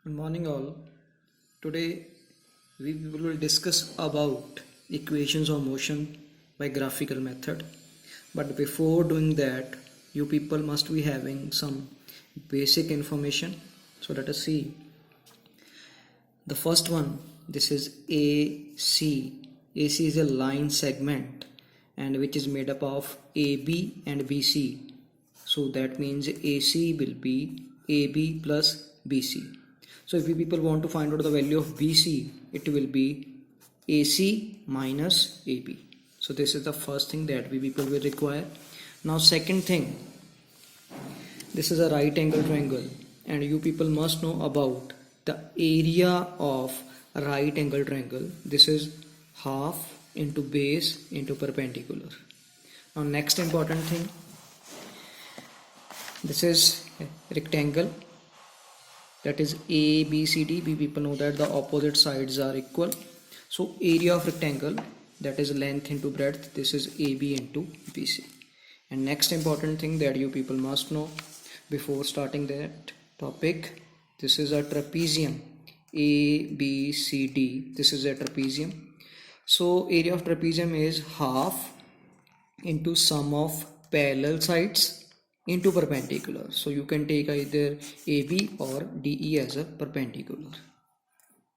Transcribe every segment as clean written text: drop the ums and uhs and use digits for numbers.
Good morning all. Today we will discuss about equations of motion by graphical method. But before doing that, you people must be having some basic information. So let us see. The first one, this is AC. AC is a line segment and which is made up of AB and BC. So that means AC will be AB plus BC. So if you people want to find out the value of BC, it will be AC minus AB. So this is the first thing that we people will require. Now second thing, this is a right angle triangle and you people must know about the area of a right angle triangle. This is half into base into perpendicular. Now next important thing, this is a rectangle, that is ABCD. We people know that the opposite sides are equal. So area of rectangle, that is length into breadth, this is AB into BC. And next important thing that you people must know before starting that topic, this is a trapezium, ABCD. This is a trapezium. So area of trapezium is half into sum of parallel sides into perpendicular. So you can take either AB or DE as a perpendicular.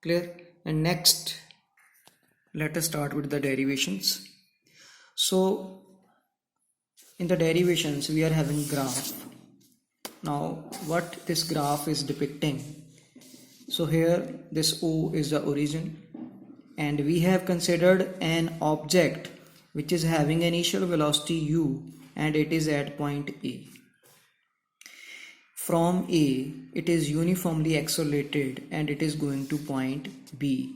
Clear? And next, let us start with the derivations. So in the derivations we are having graph. Now what this graph is depicting, so here this O is the origin and we have considered an object which is having initial velocity u and it is at point A. From A it is uniformly accelerated and it is going to point B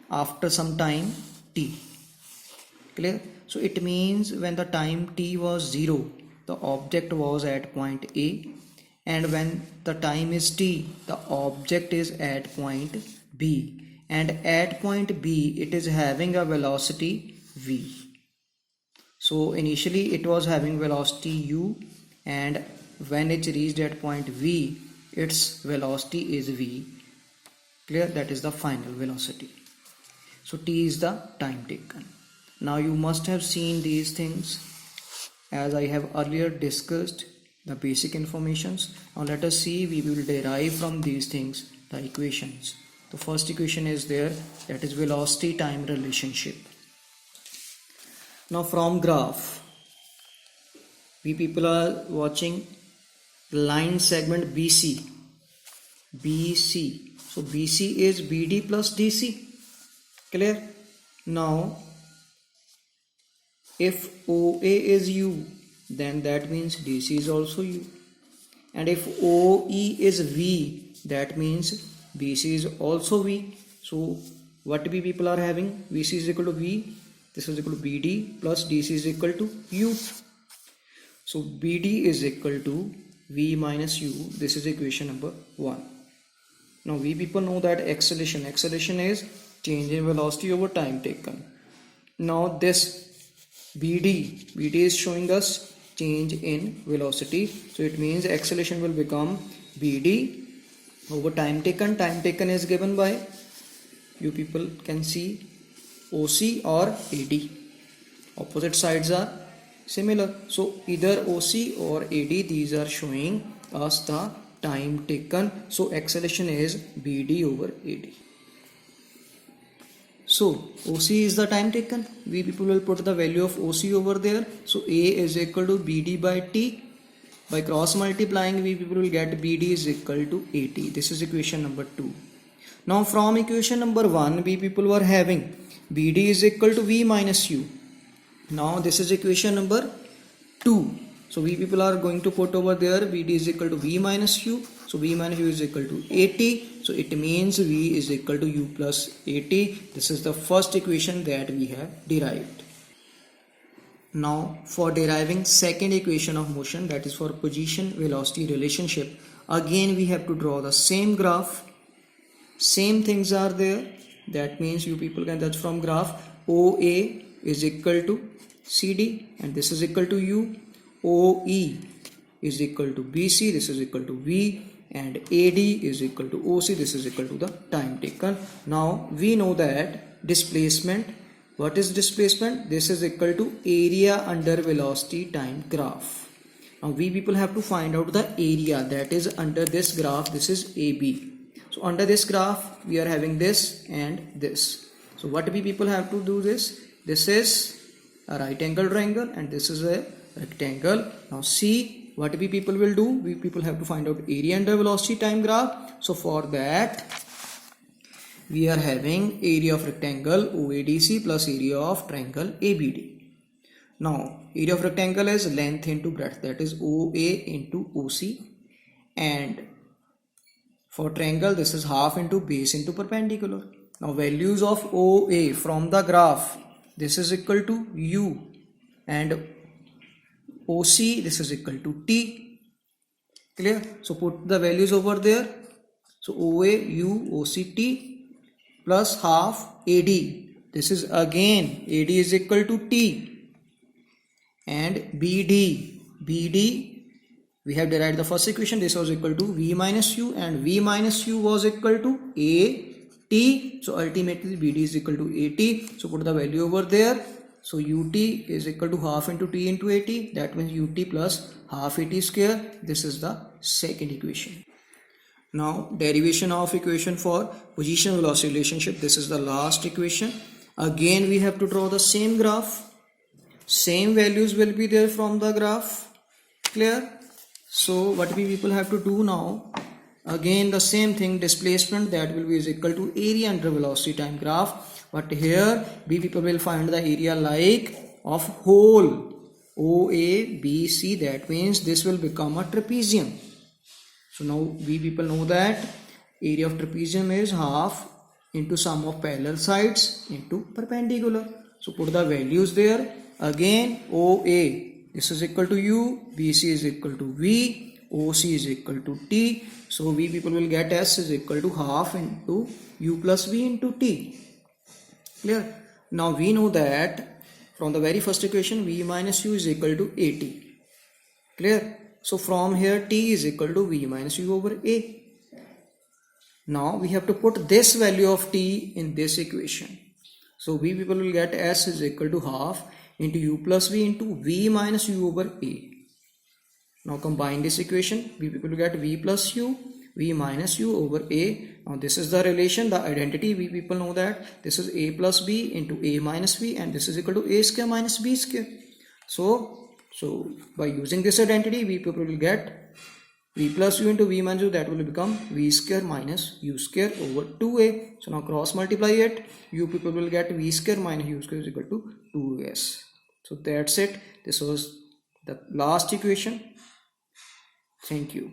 after some time t. Clear? So it means when the time t was 0, the object was at point A, and when the time is t, the object is at point B, and at point B it is having a velocity v. So initially it was having velocity u and when it reached at point V, its velocity is v. Clear? That is the final velocity. So t is the time taken. Now you must have seen these things as I have earlier discussed the basic informations. Now let us see, we will derive from these things the equations. The first equation is there, that is velocity time relationship. Now from graph, we people are watching line segment BC. So BC is BD plus DC. Clear? Now if OA is U, then that means DC is also U. And if OE is V, that means BC is also V. So what we people are having? VC is equal to V, this is equal to BD plus DC is equal to U. So BD is equal to V minus U. This is equation number 1. Now we people know that acceleration is change in velocity over time taken. Now this BD is showing us change in velocity. So it means acceleration will become BD over time taken. Time taken is given by, you people can see, OC or AD. Opposite sides are similar. So either OC or AD, these are showing us the time taken. So acceleration is BD over AD. So OC is the time taken. We people will put the value of OC over there. So A is equal to BD by T. By cross multiplying, we people will get BD is equal to AT. This is equation number 2. Now from equation number 1, we people were having BD is equal to V minus U. Now this is equation number 2. So we people are going to put over there BD is equal to V minus U. So V minus U is equal to AT. So it means V is equal to U plus AT. This is the first equation that we have derived. Now for deriving second equation of motion, that is for position velocity relationship, again we have to draw the same graph. Same things are there. That means you people can judge from graph. OA is equal to CD and this is equal to U. OE is equal to BC, this is equal to V, and AD is equal to OC. This is equal to the time taken. Now we know that displacement, what is displacement? This is equal to area under velocity time graph. Now we people have to find out the area that is under this graph. This is AB. So under this graph we are having this and this. So what we people have to do this? This is a right angle triangle and this is a rectangle. Now see what we people will do. We people have to find out area under velocity time graph. So for that we are having area of rectangle OADC plus area of triangle ABD. Now area of rectangle is length into breadth, that is OA into OC, and for triangle this is half into base into perpendicular. Now values of OA from the graph, this is equal to U, and OC this is equal to T. Clear? So put the values over there. So OA, U, OC, T plus half AD. This is again AD is equal to T, and BD we have derived the first equation. This was equal to V minus U, and V minus U was equal to AT. So ultimately BD is equal to AT. So put the value over there. So UT is equal to half into T into AT. That means UT plus half AT square. This is the second equation. Now derivation of equation for position velocity relationship. This is the last equation. Again we have to draw the same graph. Same values will be there from the graph. Clear? So what we people have to do now, again the same thing, displacement that will be is equal to area under velocity time graph. But here we people will find the area like of whole OABC. That means this will become a trapezium. So now we people know that area of trapezium is half into sum of parallel sides into perpendicular. So put the values there. Again OA this is equal to U, BC is equal to V, OC is equal to T. So we people will get S is equal to half into U plus V into T. Clear? Now we know that from the very first equation V minus U is equal to AT. Clear? So from here T is equal to V minus U over A. Now we have to put this value of T in this equation. So we people will get S is equal to half into U plus V into V minus U over A. Now combine this equation. We people will get V plus U, V minus U over A. Now this is the relation, the identity. We people know that this is A plus B into A minus V, and this is equal to A square minus B square. So by using this identity, we people will get V plus U into V minus U, that will become V square minus U square over 2A. So now cross multiply it. You people will get V square minus U square is equal to 2S. So that's it. This was the last equation. Thank you.